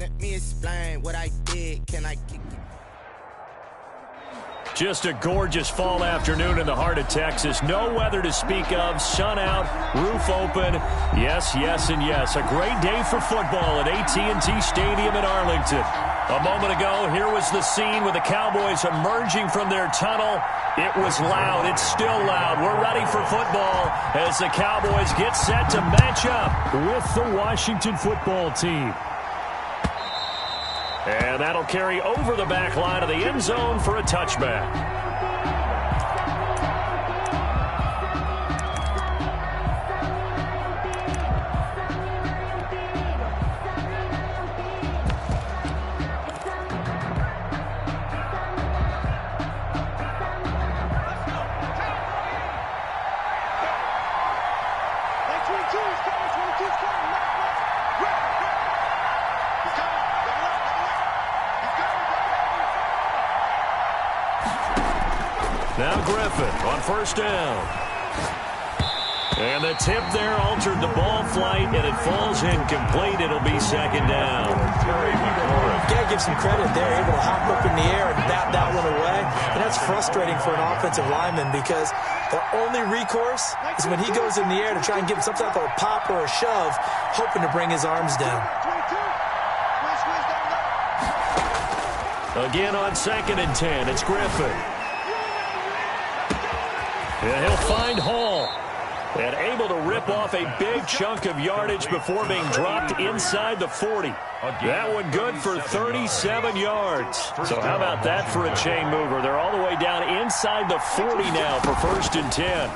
Let me explain what I did. Can I kick it? Just a gorgeous fall afternoon in the heart of Texas. No weather to speak of. Sun out, roof open. Yes, yes, and yes. A great day for football at AT&T Stadium in Arlington. A moment ago, here was the scene with the Cowboys emerging from their tunnel. It was loud. It's still loud. We're ready for football as the Cowboys get set to match up with the Washington football team. And that'll carry over the back line of the end zone for a touchback. Now Griffin on first down. And the tip there altered the ball flight, and it falls incomplete. It'll be second down. Got to give some credit there, able to hop up in the air and bat that one away. And that's frustrating for an offensive lineman because their only recourse is when he goes in the air to try and give some type of a pop or a shove, hoping to bring his arms down. Again on 2nd and 10, it's Griffin. And he'll find Hall. And able to rip off a big chunk of yardage before being dropped inside the 40. That one good for 37 yards. So how about that for a chain mover? They're all the way down inside the 40 now for 1st and 10.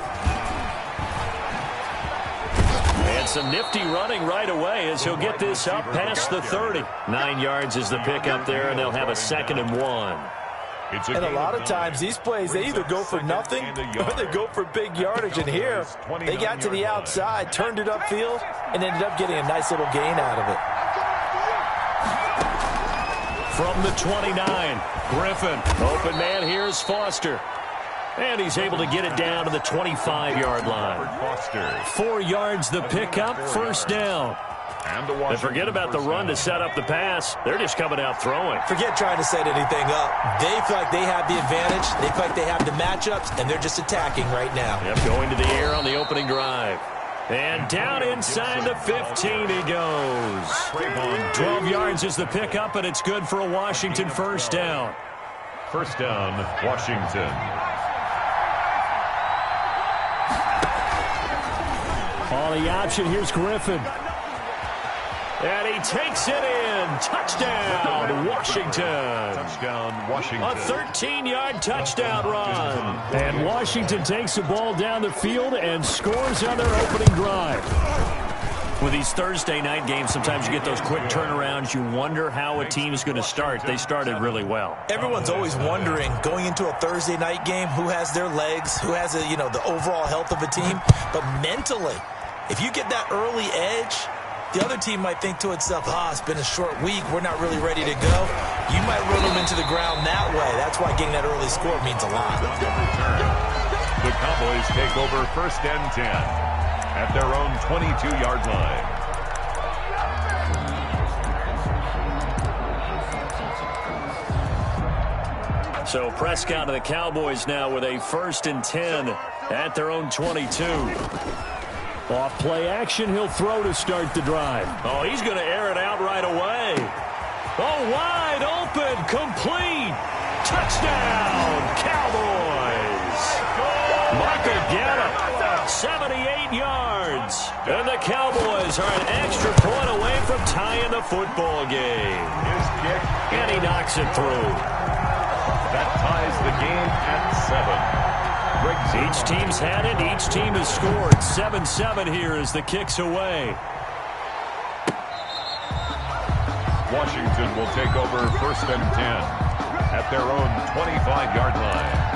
And some nifty running right away as he'll get this up past the 30. 9 yards is the pickup there, and they'll have a 2nd and 1. And a lot of times these plays, they either go for nothing or they go for big yardage. And here, they got to the outside, turned it upfield, and ended up getting a nice little gain out of it. From the 29, Griffin. Open man, here's Foster. And he's able to get it down to the 25-yard line. 4 yards the pickup, first down. And forget about the run to set up the pass. They're just coming out throwing. Forget trying to set anything up. They feel like they have the advantage. They feel like they have the matchups, and they're just attacking right now. Yep, going to the air on the opening drive. And down inside the 15 he goes. 12 yards is the pickup, and it's good for a Washington first down. First down, Washington. On the option, here's Griffin. And he takes it in. Touchdown, Washington. Touchdown, Washington. A 13-yard touchdown run. And Washington takes the ball down the field and scores on their opening drive. With these Thursday night games, sometimes you get those quick turnarounds. You wonder how a team is going to start. They started really well. Everyone's always wondering, going into a Thursday night game, who has their legs, who has the overall health of a team. But mentally, if you get that early edge, the other team might think to itself, it's been a short week. We're not really ready to go. You might run them into the ground that way. That's why getting that early score means a lot. The Cowboys take over 1st and 10 at their own 22-yard line. So Prescott and the Cowboys now with a 1st and 10 at their own 22. Off play action, he'll throw to start the drive. Oh, he's going to air it out right away. Oh, wide open, complete. Touchdown, Cowboys. Michael Gallup, 78 yards. And the Cowboys are an extra point away from tying the football game. And he knocks it through. That ties the game at 7. Each team's had it. Each team has scored. 7-7 here as the kick's away. Washington will take over 1st and 10 at their own 25-yard line.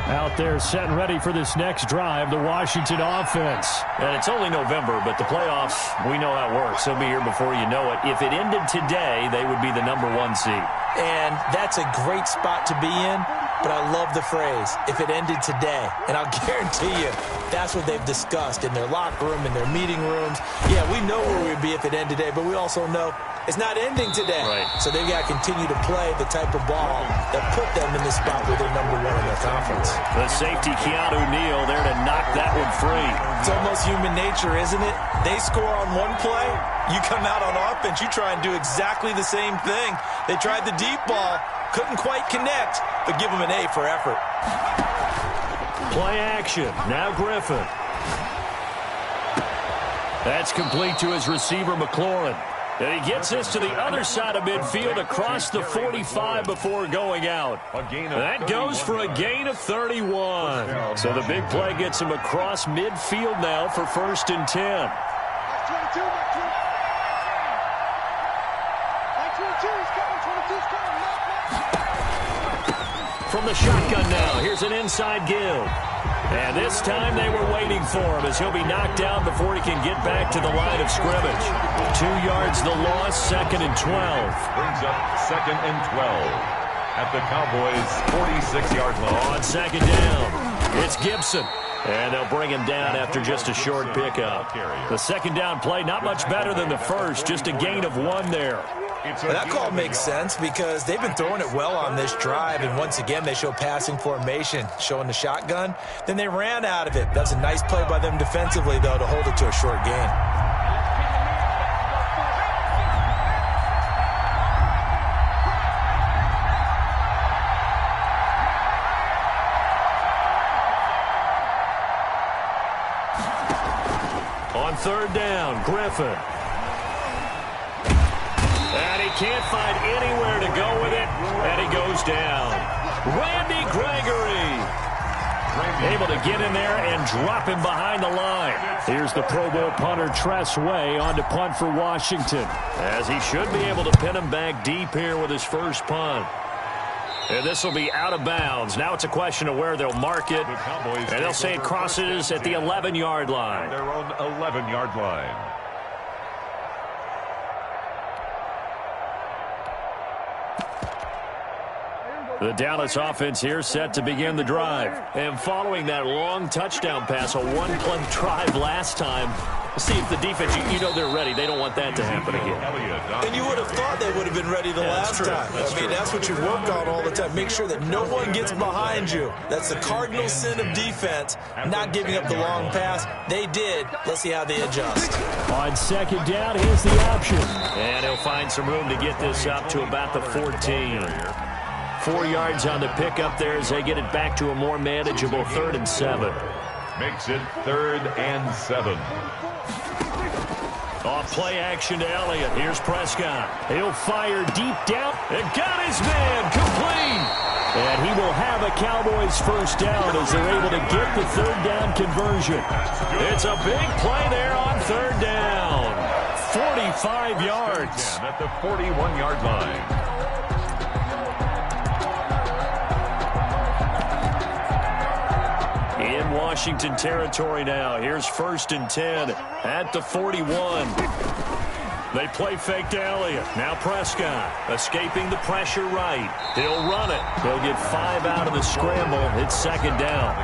Out there set and ready for this next drive, the Washington offense. And it's only November, but the playoffs, we know how it works. They'll be here before you know it. If it ended today, they would be the #1 seed. And that's a great spot to be in. but I love the phrase, if it ended today. And I'll guarantee you, that's what they've discussed in their locker room, in their meeting rooms. Yeah, we know where we'd be if it ended today, but we also know it's not ending today. Right. So they've got to continue to play the type of ball that put them in the spot where they're #1 in their conference. The safety, Keanu Neal, there to knock that one free. It's almost human nature, isn't it? They score on one play, you come out on offense, you try and do exactly the same thing. They tried the deep ball, couldn't quite connect, but give them an A for effort. Play action. Now Griffin. That's complete to his receiver, McLaurin. And he gets this to the other side of midfield across the 45 before going out. That goes for a gain of 31. So the big play gets him across midfield now for 1st and 10. From the shotgun now, here's an inside give. And this time they were waiting for him as he'll be knocked down before he can get back to the line of scrimmage. 2 yards the loss, 2nd and 12. Brings up 2nd and 12 at the Cowboys' 46-yard line. On 2nd down, it's Gibson. And they'll bring him down after just a short pickup. The 2nd down play, not much better than the first, just a gain of 1 there. Well, that call makes sense because they've been throwing it well on this drive, and once again they show passing formation, showing the shotgun. Then they ran out of it. That's a nice play by them defensively, though, to hold it to a short gain. On 3rd down, Griffin. And he can't find anywhere to go with it, and he goes down. Randy Gregory able to get in there and drop him behind the line. Here's the Pro Bowl punter Tress Way on to punt for Washington, as he should be able to pin him back deep here with his first punt. And this will be out of bounds. Now it's a question of where they'll mark it, and they'll say it crosses at the 11-yard line. Their own 11-yard line. The Dallas offense here set to begin the drive. And following that long touchdown pass, a one-play drive last time, see if the defense, you know they're ready. They don't want that to happen again. And you would have thought they would have been ready the last time. That's what you work on all the time. Make sure that no one gets behind you. That's the cardinal sin of defense, not giving up the long pass. They did. Let's see how they adjust. On 2nd down, here's the option. And he'll find some room to get this up to about the 14. 4 yards on the pickup there as they get it back to a more manageable 3rd and 7. Makes it 3rd and 7. Off play action to Elliott. Here's Prescott. He'll fire deep down. And got his man complete. And he will have a Cowboys first down as they're able to get the 3rd down conversion. It's a big play there on 3rd down. 45 yards. At the 41-yard line. In Washington territory now. Here's 1st and 10 at the 41. They play fake to Elliott. Now Prescott escaping the pressure right. He'll run it. He'll get 5 out of the scramble. It's 2nd down.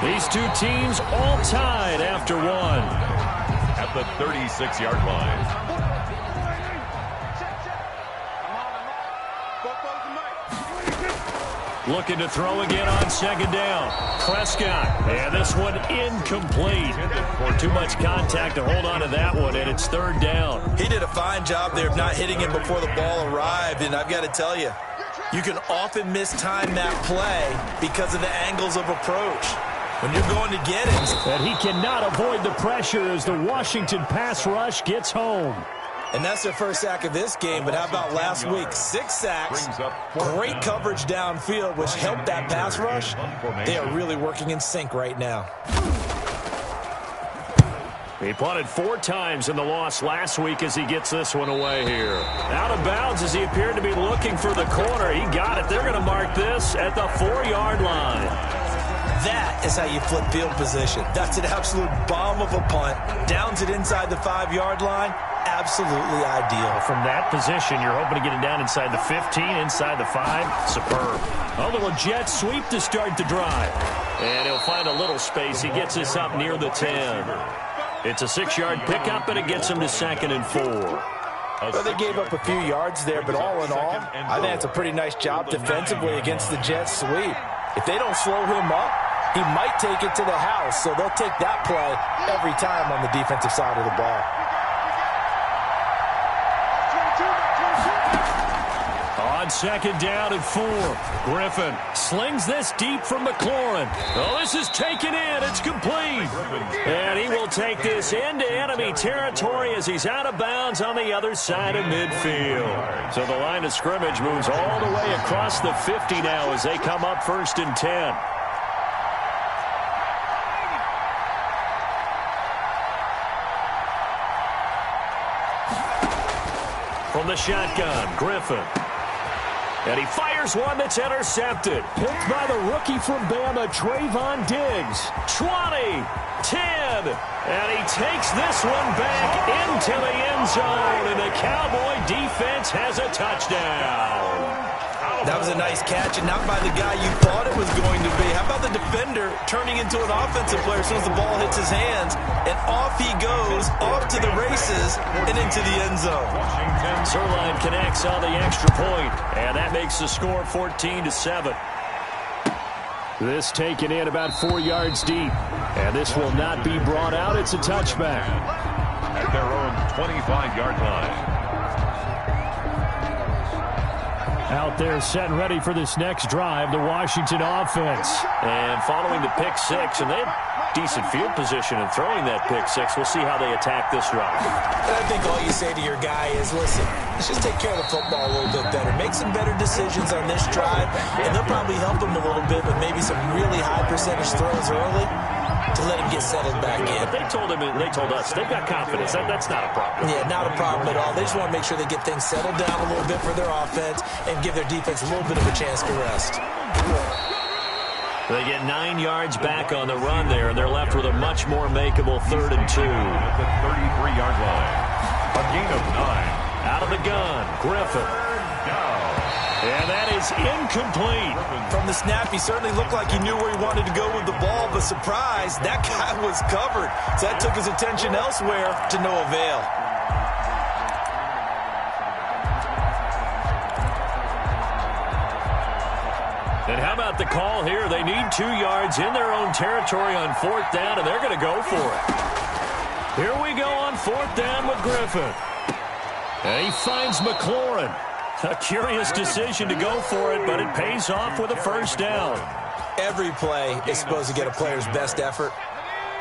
These two teams all tied after 1. At the 36-yard line. Looking to throw again on 2nd down. Prescott. And this one incomplete. Too much contact to hold on to that one, and it's 3rd down. He did a fine job there of not hitting him before the ball arrived, and I've got to tell you, you can often mistime that play because of the angles of approach. When you're going to get him. And he cannot avoid the pressure as the Washington pass rush gets home. And that's their first sack of this game, but how about last week? 6 sacks, great coverage downfield, which helped that pass rush. They are really working in sync right now. He punted 4 times in the loss last week as he gets this one away here. Out of bounds as he appeared to be looking for the corner. He got it. They're going to mark this at the 4-yard line. That is how you flip field position. That's an absolute bomb of a punt. Downs it inside the 5-yard line. Absolutely ideal. From that position, you're hoping to get it down inside the 15, inside the 5. Superb. A little jet sweep to start the drive. And he'll find a little space. He gets us up near the 10. It's a 6-yard pickup, and it gets him to 2nd and 4. Well, they gave up a few yards there, but all in all, I think it's a pretty nice job defensively against the jet sweep. If they don't slow him up, he might take it to the house, so they'll take that play every time on the defensive side of the ball. On 2nd down and 4, Griffin slings this deep from McLaurin. Oh, this is taken in. It's complete. And he will take this into enemy territory as he's out of bounds on the other side of midfield. So the line of scrimmage moves all the way across the 50 now as they come up 1st and 10. From the shotgun, Griffin. And he fires one that's intercepted. Picked by the rookie from Bama, Trayvon Diggs. 20, 10, and he takes this one back into the end zone, and the Cowboy defense has a touchdown. That was a nice catch, and not by the guy you thought it was going to be. How about the defender turning into an offensive player as soon as the ball hits his hands, and off he goes, off to the races, and into the end zone. Zerline connects on the extra point, and that makes the score 14-7. This taken in about 4 yards deep, and this will not be brought out. It's a touchback. At their own 25-yard line. Out there set and ready for this next drive, the Washington offense. And following the pick 6, and they had decent field position in throwing that pick 6. We'll see how they attack this drive. And I think all you say to your guy is, listen, let's just take care of the football a little bit better. Make some better decisions on this drive, and they'll probably help him a little bit with maybe some really high percentage throws early to let him get settled back in. But they told us, they've got confidence. That's not a problem. Yeah, not a problem at all. They just want to make sure they get things settled down a little bit for their offense and give their defense a little bit of a chance to rest. They get 9 yards back on the run there, and they're left with a much more makeable 3rd and 2. At the 33-yard line. A gain of 9. Out of the gun, Griffin. And that is incomplete. From the snap, he certainly looked like he knew where he wanted to go with the ball, but surprise, that guy was covered. So that took his attention elsewhere to no avail. And how about the call here? They need 2 yards in their own territory on 4th down, and they're going to go for it. Here we go on 4th down with Griffin. And he finds McLaurin. A curious decision to go for it, but it pays off with a 1st down. Every play is supposed to get a player's best effort.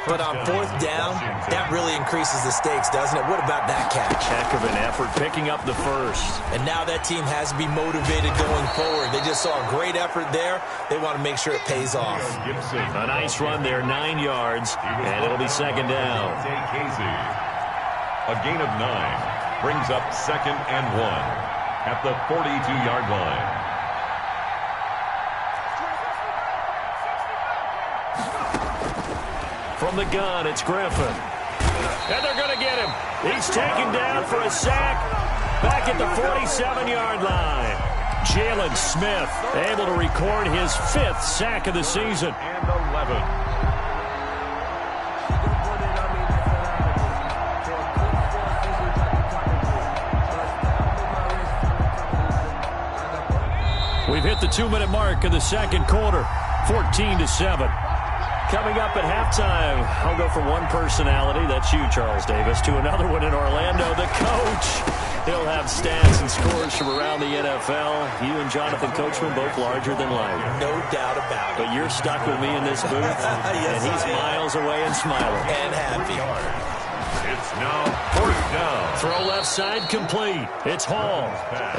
But on 4th down, that really increases the stakes, doesn't it? What about that catch? Heck of an effort, picking up the 1st. And now that team has to be motivated going forward. They just saw a great effort there. They want to make sure it pays off. A nice run there, 9 yards, and it'll be 2nd down. A gain of 9 brings up 2nd and 1. At the 42-yard line. From the gun, it's Griffin. And they're going to get him. He's taken down for a sack back at the 47-yard line. Jalen Smith able to record his 5th sack of the season. And 11. We've hit the 2-minute mark of the 2nd quarter, 14-7. Coming up at halftime, I'll go from one personality, that's you, Charles Davis, to another one in Orlando, the coach. He'll have stats and scores from around the NFL. You and Jonathan Coachman both larger than life. No doubt about it. But you're stuck with me in this booth, yes, and he's miles away and smiling. And happy. It's now 4th down. Throw left side complete. It's Hall.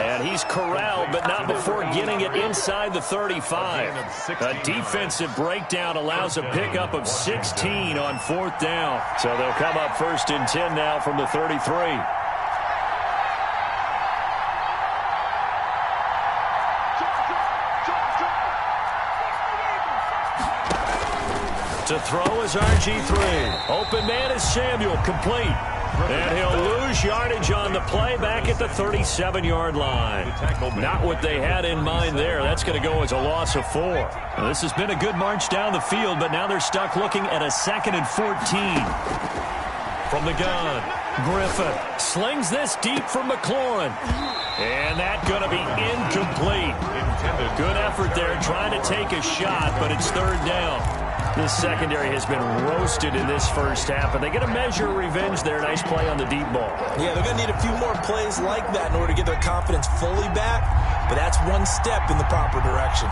And he's corralled, but not before getting it inside the 35. A defensive breakdown allows a pickup of 16 on 4th down. So they'll come up 1st and 10 now from the 33. To throw is RG3. Open man is Samuel, complete. And he'll lose yardage on the play back at the 37-yard line. Not what they had in mind there. That's going to go as a loss of 4. Now, this has been a good march down the field, but now they're stuck looking at a 2nd and 14. From the gun, Griffin slings this deep from McLaurin. And that's going to be incomplete. Good effort there trying to take a shot, but it's 3rd down. This secondary has been roasted in this first half, and they get a measure of revenge there. Nice play on the deep ball. Yeah, they're going to need a few more plays like that in order to get their confidence fully back, but that's one step in the proper direction.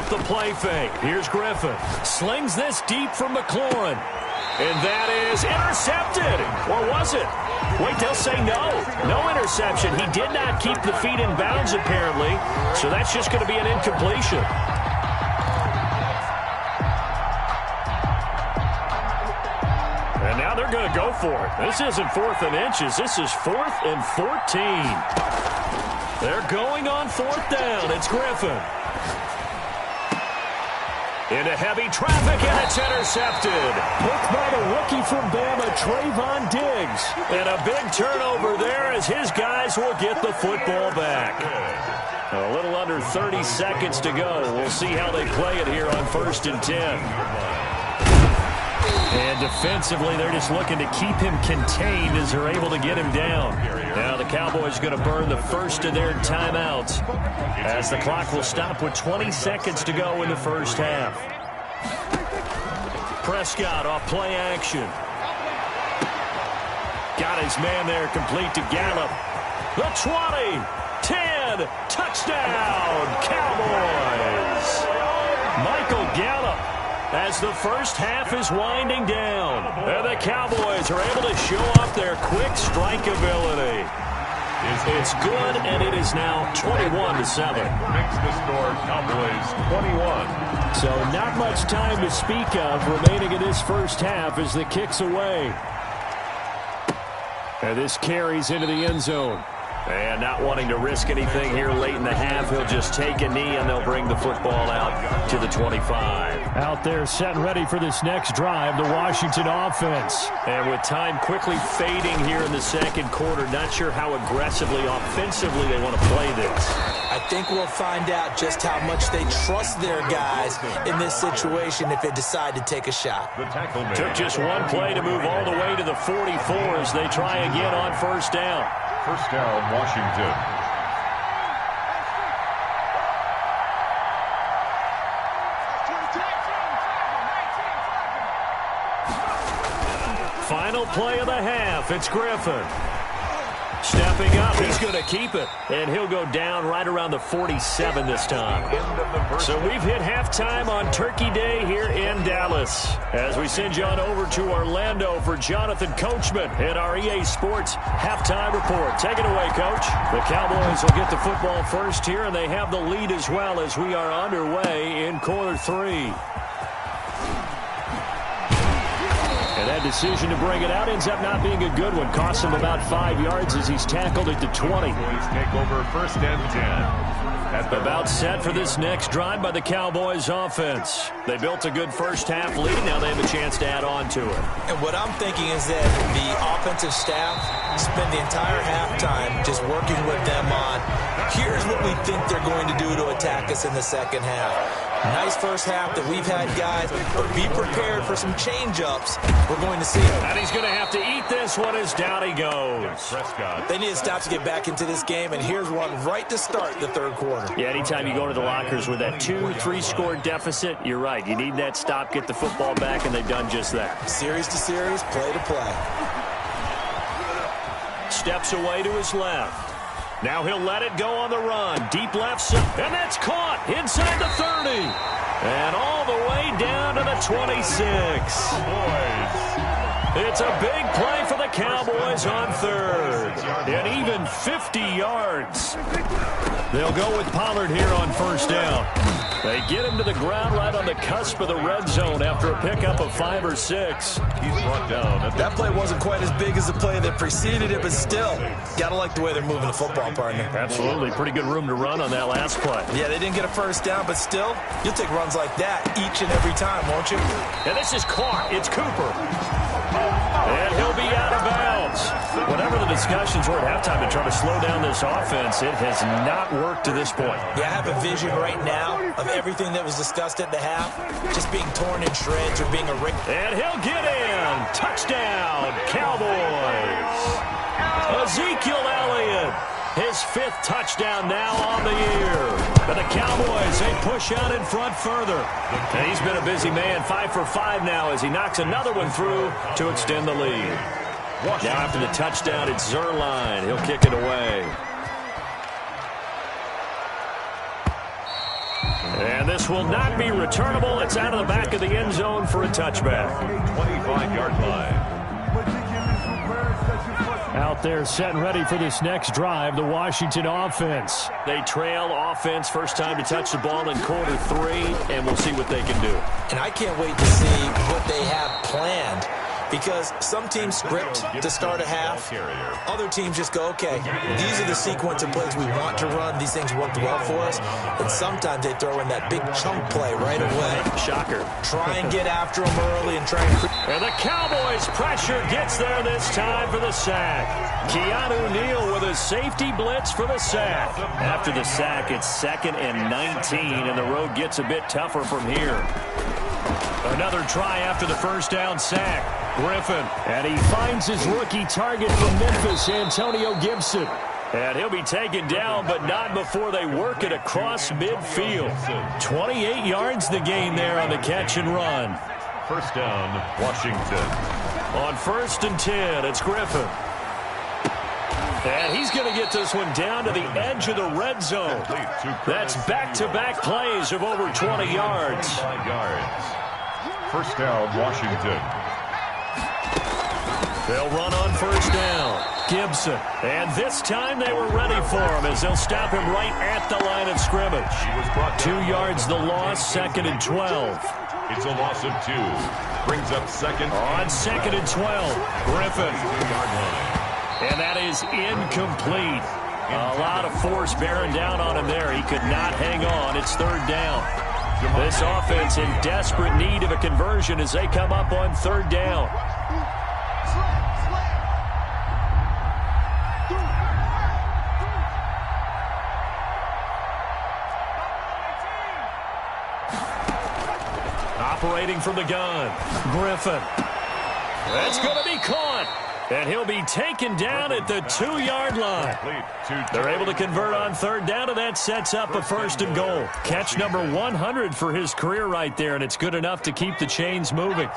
The play fake. Here's Griffin. Slings this deep from McLaurin. And that is intercepted. Or was it? Wait, they'll say no. No interception. He did not keep the feet in bounds, apparently. So that's just going to be an incompletion. And now they're going to go for it. This isn't 4th and inches. This is 4th and 14. They're going on 4th down. It's Griffin. Into heavy traffic, and it's intercepted. Picked by the rookie from Bama, Trayvon Diggs. And a big turnover there as his guys will get the football back. A little under 30 seconds to go. We'll see how they play it here on 1st and 10. And defensively, they're just looking to keep him contained as they're able to get him down. Now the Cowboys going to burn the first of their timeouts as the clock will stop with 20 seconds to go in the first half. Prescott off play action. Got his man there, complete to Gallup. The 20, 10, touchdown, Cowboys. Michael Gallup as the first half is winding down. And the Cowboys are able to show off their quick strike ability. It's good, and it is now 21-7. Makes the score Cowboys 21. So not much time to speak of remaining in this first half as the kick's away. And this carries into the end zone. And not wanting to risk anything here late in the half, he'll just take a knee and they'll bring the football out to the 25. Out there set and ready for this next drive, the Washington offense. And with time quickly fading here in the second quarter, not sure how aggressively, offensively they want to play this. I think we'll find out just how much they trust their guys in this situation if they decide to take a shot. Took just one play to move all the way to the 44 as they try again on 1st down. 1st down, Washington. Final play of the half. It's Griffin. Stepping up, he's going to keep it. And he'll go down right around the 47 this time. So we've hit halftime on Turkey Day here in Dallas. As we send you on over to Orlando for Jonathan Coachman at our EA Sports halftime report. Take it away, Coach. The Cowboys will get the football first here, and they have the lead as well as we are underway in quarter 3. And that decision to bring it out ends up not being a good one. Costs him about 5 yards as he's tackled at the 20. Take over 1st and 10. About set for this next drive by the Cowboys offense. They built a good first half lead. Now they have a chance to add on to it. And what I'm thinking is that the offensive staff spend the entire halftime just working with them on, here's what we think they're going to do to attack us in the second half. Nice first half that we've had, guys, but be prepared for some change-ups. We're going to see them. And he's going to have to eat this one as down he goes. Prescott. They need to stop to get back into this game, and here's one right to start the third quarter. Yeah, anytime you go to the lockers with that 2-3 score deficit, you're right. You need that stop, get the football back, and they've done just that. Series to series, play to play. Steps away to his left. Now he'll let it go on the run. Deep left side, and that's caught inside the 30. And all the way down to the 26. It's a big play for the Cowboys on 3rd. And even 50 yards. They'll go with Pollard here on 1st down. They get him to the ground right on the cusp of the red zone after a pickup of 5 or 6. He's brought down. That play wasn't quite as big as the play that preceded it, but still, got to like the way they're moving the football, partner. Absolutely. Pretty good room to run on that last play. Yeah, they didn't get a first down, but still, you'll take runs like that each and every time, won't you? And this is caught. It's Cooper. And he'll be out of bounds. Whatever the discussions were at halftime to try to slow down this offense, it has not worked to this point. Yeah, I have a vision right now of everything that was discussed at the half just being torn in shreds or being a ring. And he'll get in. Touchdown, Cowboys. Ezekiel Elliott. His 5th touchdown now on the year. But the Cowboys, they push out in front further. And he's been a busy man, 5 for 5 now as he knocks another one through to extend the lead. Now after the touchdown, it's Zerline. He'll kick it away. And this will not be returnable. It's out of the back of the end zone for a touchback. 25-yard line. Out there set and ready for this next drive, the Washington offense. They trail offense, first time to touch the ball in quarter 3, and we'll see what they can do. And I can't wait to see what they have planned, because some teams script to start a half. Other teams just go, okay, these are the sequence of plays we want to run. These things worked well for us. And sometimes they throw in that big chunk play right away. Shocker. Try and get after them early and try and... And the Cowboys pressure gets there this time for the sack. Keanu Neal with a safety blitz for the sack. After the sack, it's 2nd and 19, and the road gets a bit tougher from here. Another try after the first down sack. Griffin. And he finds his rookie target from Memphis, Antonio Gibson. And he'll be taken down, but not before they work it across midfield. 28 yards the gain there on the catch and run. First down, Washington. On 1st and 10, it's Griffin. And he's going to get this one down to the edge of the red zone. That's back-to-back plays of over 20 yards. 5 yards. First down, Washington. They'll run on first down. Gibson. And this time they were ready for him as they'll stop him right at the line of scrimmage. 2 yards the loss, 2nd and 12. It's a loss of 2. Brings up 2nd. On 2nd and 12. Griffin. And that is incomplete. A lot of force bearing down on him there. He could not hang on. It's 3rd down. This offense in desperate need of a conversion as they come up on 3rd down. Operating from the gun. Griffin. That's going to be caught. And he'll be taken down at the 2-yard line. They're able to convert on 3rd down, and that sets up a 1st and goal. Catch number 100 for his career right there, and it's good enough to keep the chains moving.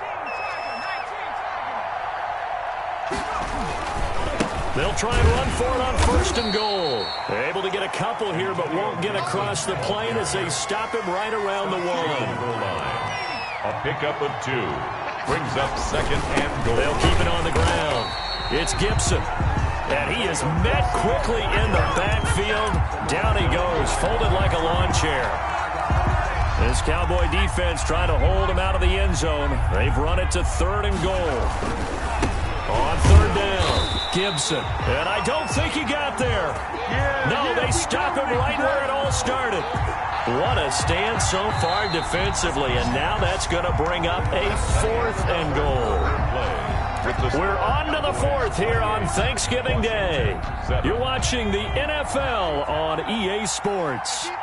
They'll try and run for it on 1st and goal. They're able to get a couple here, but won't get across the plane as they stop him right around the 1. A pickup of 2. Brings up 2nd and goal. They'll keep it on the ground. It's Gibson. And he is met quickly in the backfield. Down he goes, folded like a lawn chair. This Cowboy defense trying to hold him out of the end zone. They've run it to 3rd and goal. On 3rd down, Gibson. And I don't think he got there. No, they stop him right where it all started. What a stand so far defensively, and now that's going to bring up a 4th and goal. We're on to the 4th here on Thanksgiving Day. You're watching the NFL on EA Sports. Here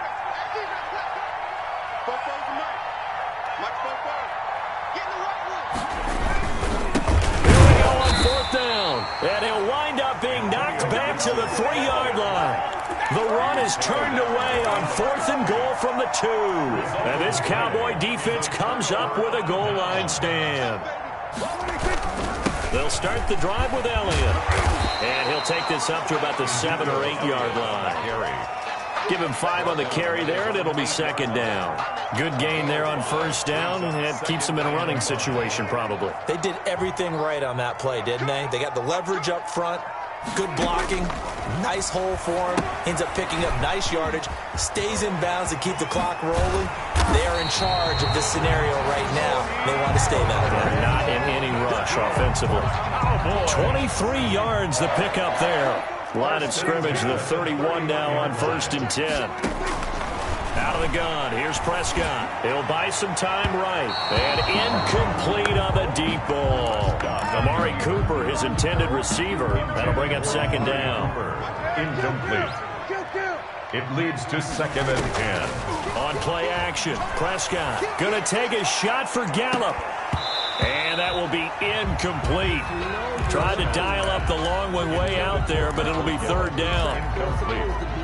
we go on 4th down, and he'll wind up being knocked back to the 3-yard line. The run is turned away on 4th and goal from the 2. And this Cowboy defense comes up with a goal line stand. They'll start the drive with Elliott. And he'll take this up to about the 7 or 8 yard line. Give him 5 on the carry there, and it'll be 2nd down. Good gain there on 1st down, and it keeps them in a running situation probably. They did everything right on that play, didn't they? They got the leverage up front, good blocking, Nice hole for him. Ends up picking up nice yardage. Stays in bounds to keep the clock rolling. They are in charge of this scenario right now. They want to stay that way. They're not in any rush offensively. 23 yards the pickup there. Line of scrimmage, the 31 now on 1st and 10. Out of the gun, here's Prescott. He'll buy some time right. And incomplete on the deep ball. Amari Cooper, his intended receiver. That'll bring up 2nd down. Incomplete. It leads to 2nd and 10. On play action, Prescott going to take a shot for Gallup. And that will be incomplete. Tried to dial up the long one way out there, but it'll be 3rd down.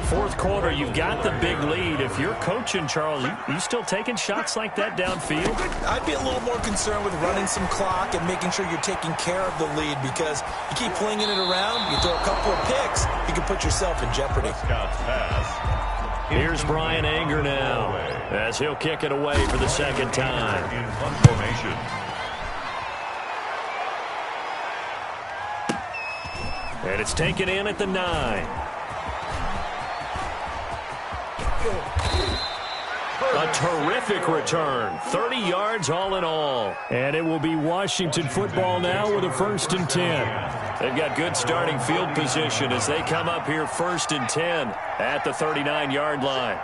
4th quarter, you've got the big lead. If you're coaching, Charles, you still taking shots like that downfield? I'd be a little more concerned with running some clock and making sure you're taking care of the lead, because you keep flinging it around, you throw a couple of picks, you can put yourself in jeopardy. Here's Brian Anger now, as he'll kick it away for the 2nd time. In punt formation. And it's taken in at the 9. A terrific return. 30 yards all in all. And it will be Washington football now with a 1st and 10. They've got good starting field position as they come up here 1st and 10 at the 39-yard line.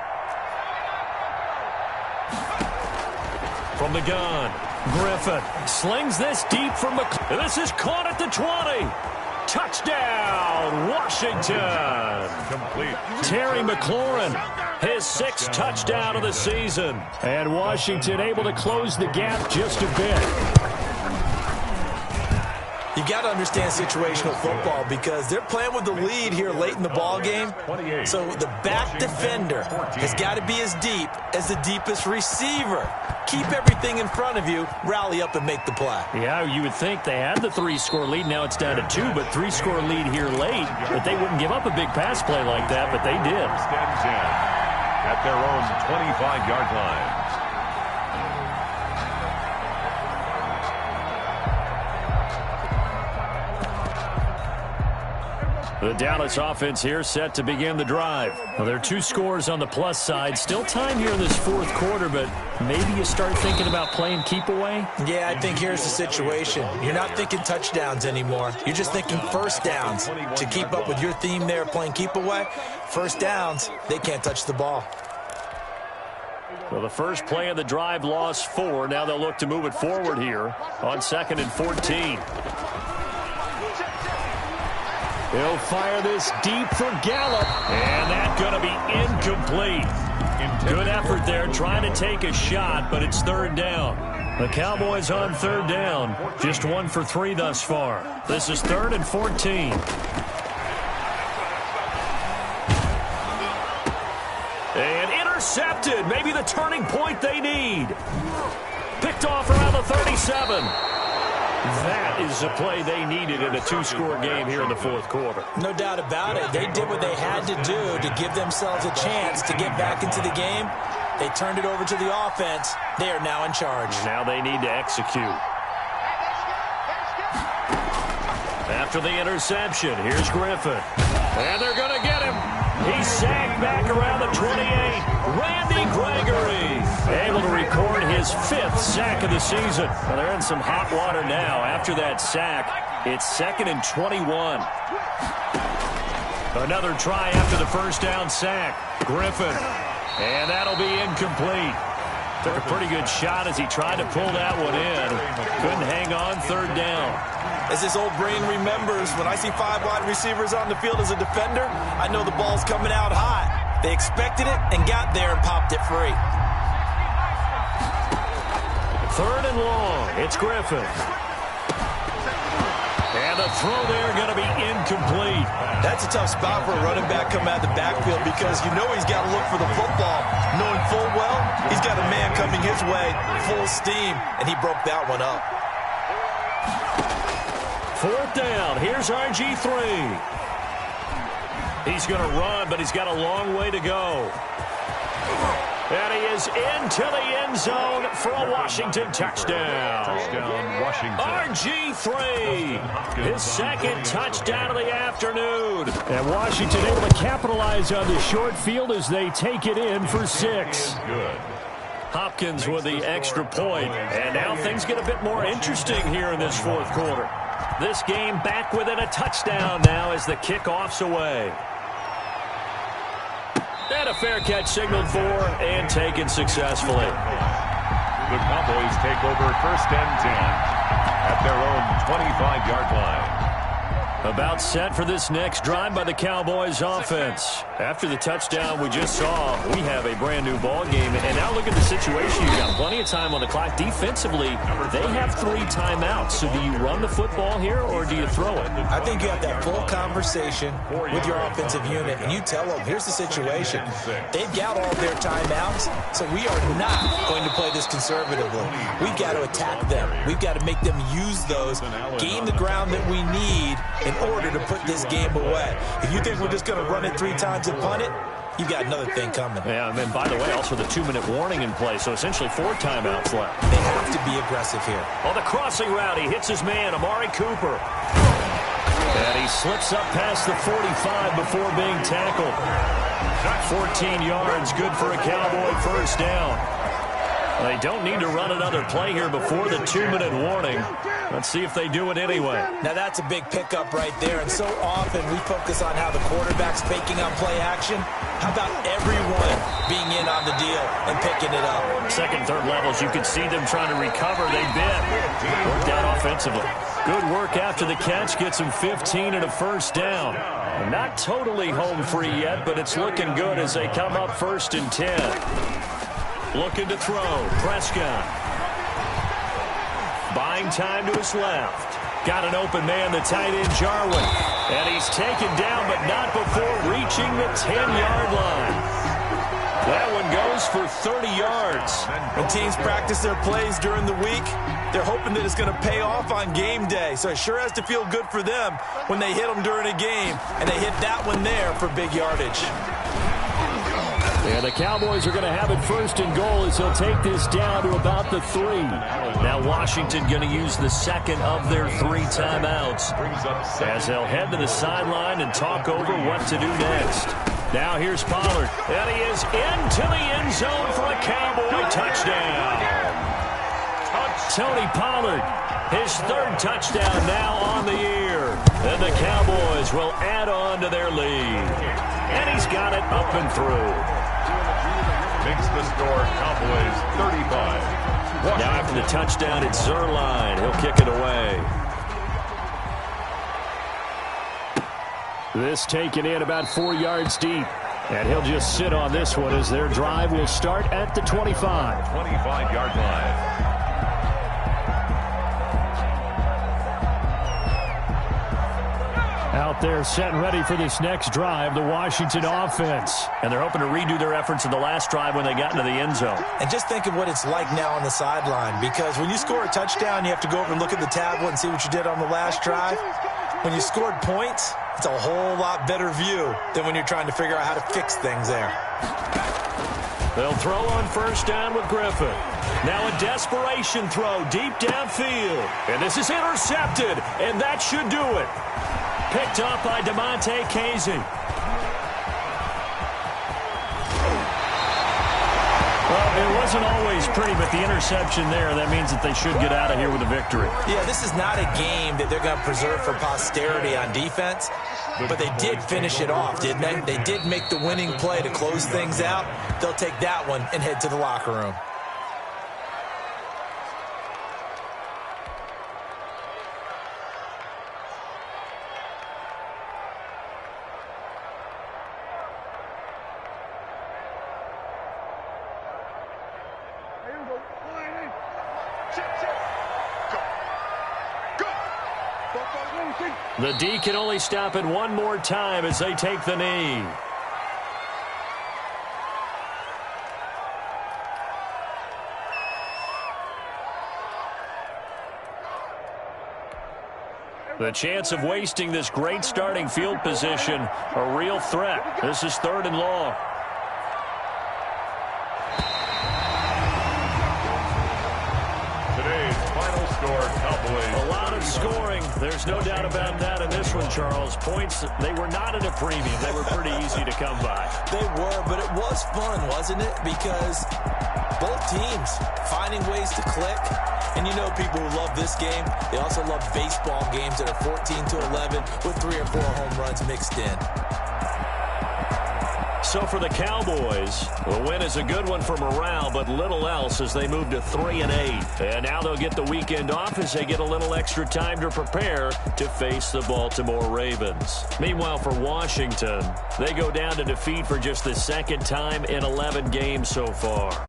From the gun, Griffin slings this deep from McClellan. This is caught at the 20. Touchdown, Washington. Complete. Terry McLaurin, his 6th touchdown of the season. And Washington able to close the gap just a bit. You got to understand situational football, because they're playing with the lead here late in the ball game. So the back defender has got to be as deep as the deepest receiver. Keep everything in front of you, rally up and make the play. Yeah, you would think they had the 3-score lead. Now it's down to 2, but 3-score lead here late. But they wouldn't give up a big pass play like that, but they did. 1st and 10 at their own 25-yard line. The Dallas offense here set to begin the drive. Well, there are 2 scores on the plus side. Still time here in this 4th quarter, but maybe you start thinking about playing keep away? Yeah, I think here's the situation. You're not thinking touchdowns anymore. You're just thinking 1st downs. To keep up with your theme there, playing keep away, 1st downs, they can't touch the ball. Well, the first play of the drive lost 4. Now they'll look to move it forward here on 2nd and 14. He'll fire this deep for Gallup, and that's going to be incomplete. Good effort there, trying to take a shot, but it's 3rd down. The Cowboys on 3rd down, just 1 for 3 thus far. This is 3rd and 14. And intercepted, maybe the turning point they need. Picked off around the 37. That is the play they needed in a 2-score game here in the 4th quarter. No doubt about it. They did what they had to do to give themselves a chance to get back into the game. They turned it over to the offense. They are now in charge. Now they need to execute. After the interception, here's Griffin. And they're going to get him. He's sacked back around the 28. Randy Gregory able to record his 5th sack of the season. Well, they're in some hot water now. After that sack, it's 2nd and 21. Another try after the 1st down sack. Griffin. And that'll be incomplete. Took a pretty good shot as he tried to pull that one in. Couldn't hang on 3rd down. As this old brain remembers, when I see 5 wide receivers on the field as a defender, I know the ball's coming out hot. They expected it and got there and popped it free. 3rd and long. It's Griffin. And the throw there going to be incomplete. That's a tough spot for a running back coming out of the backfield, because you know he's got to look for the football, knowing full well he's got a man coming his way full steam, and he broke that one up. 4th down. Here's RG3. He's going to run, but he's got a long way to go. And he is into the end zone for a Washington touchdown. Touchdown, Washington. Washington. RG3, his second touchdown of the afternoon. And Washington able to capitalize on the short field as they take it in for 6. Good. Hopkins with the extra point. And now things get a bit more interesting here in this fourth quarter. This game back within a touchdown now as the kickoff's away. And a fair catch signaled for and taken successfully. The Cowboys take over 1st and 10 at their own 25-yard line. About set for this next drive by the Cowboys offense. After the touchdown we just saw, we have a brand new ball game. And now look at the situation. You've got plenty of time on the clock. Defensively, they have 3 timeouts. So do you run the football here or do you throw it? I think you have that full conversation with your offensive unit, and you tell them, here's the situation. They've got all their timeouts, so we are not going to play this conservatively. We've got to attack them. We've got to make them use those, gain the ground that we need in order to put this game away. If you think we're just going to run it 3 times and punt it, you've got another thing coming. Yeah, and then, by the way, also the 2-minute warning in play, so essentially 4 timeouts left. They have to be aggressive here. On the crossing route, he hits his man, Amari Cooper. And he slips up past the 45 before being tackled. 14 yards, good for a Cowboy first down. They don't need to run another play here before the 2-minute warning. Let's see if they do it anyway. Now that's a big pickup right there, and so often we focus on how the quarterback's faking on play action. How about everyone being in on the deal and picking it up? Second, third levels, you can see them trying to recover. They bit. Worked out offensively. Good work after the catch. Gets them 15 and a first down. Not totally home free yet, but it's looking good as they come up 1st and 10. Looking to throw. Prescott. Buying time to his left. Got an open man, the tight end, Jarwin. And he's taken down, but not before reaching the 10-yard line. That one goes for 30 yards. When teams practice their plays during the week, they're hoping that it's going to pay off on game day. So it sure has to feel good for them when they hit them during a game. And they hit that one there for big yardage. And the Cowboys are going to have it 1st and goal as they'll take this down to about the 3. Now Washington going to use the second of their 3 timeouts as they'll head to the sideline and talk over what to do next. Now here's Pollard. And he is into the end zone for a Cowboy touchdown. Tony Pollard, his 3rd touchdown now on the year. And the Cowboys will add on to their lead. And he's got it up and through. Makes the score Cowboys 35. Now after the touchdown, it's Zerline. He'll kick it away. This taken in about 4 yards deep. And he'll just sit on this one as their drive will start at the 25. 25-yard line. Out there set and ready for this next drive, the Washington offense. And they're hoping to redo their efforts in the last drive when they got into the end zone. And just think of what it's like now on the sideline, because when you score a touchdown, you have to go over and look at the tablet and see what you did on the last drive. When you scored points, it's a whole lot better view than when you're trying to figure out how to fix things there. They'll throw on 1st down with Griffin. Now a desperation throw deep downfield. And this is intercepted, and that should do it. Picked up by DeMonte Casey. Well, it wasn't always pretty, but the interception there, that means that they should get out of here with a victory. Yeah, this is not a game that they're going to preserve for posterity on defense, but they did finish it off, didn't they? They did make the winning play to close things out. They'll take that one and head to the locker room. The D can only stop it one more time as they take the knee. The chance of wasting this great starting field position, a real threat. This is 3rd and long. Today's final score, Cowboys scoring. There's no doubt about that in this one, Charles. Points, they were not at a premium. They were pretty easy to come by. They were, but it was fun, wasn't it? Because both teams finding ways to click. And you know people who love this game, they also love baseball games that are 14-11 with 3 or 4 home runs mixed in. So for the Cowboys, the win is a good one for morale, but little else as they move to 3-8. And now they'll get the weekend off as they get a little extra time to prepare to face the Baltimore Ravens. Meanwhile, for Washington, they go down to defeat for just the second time in 11 games so far.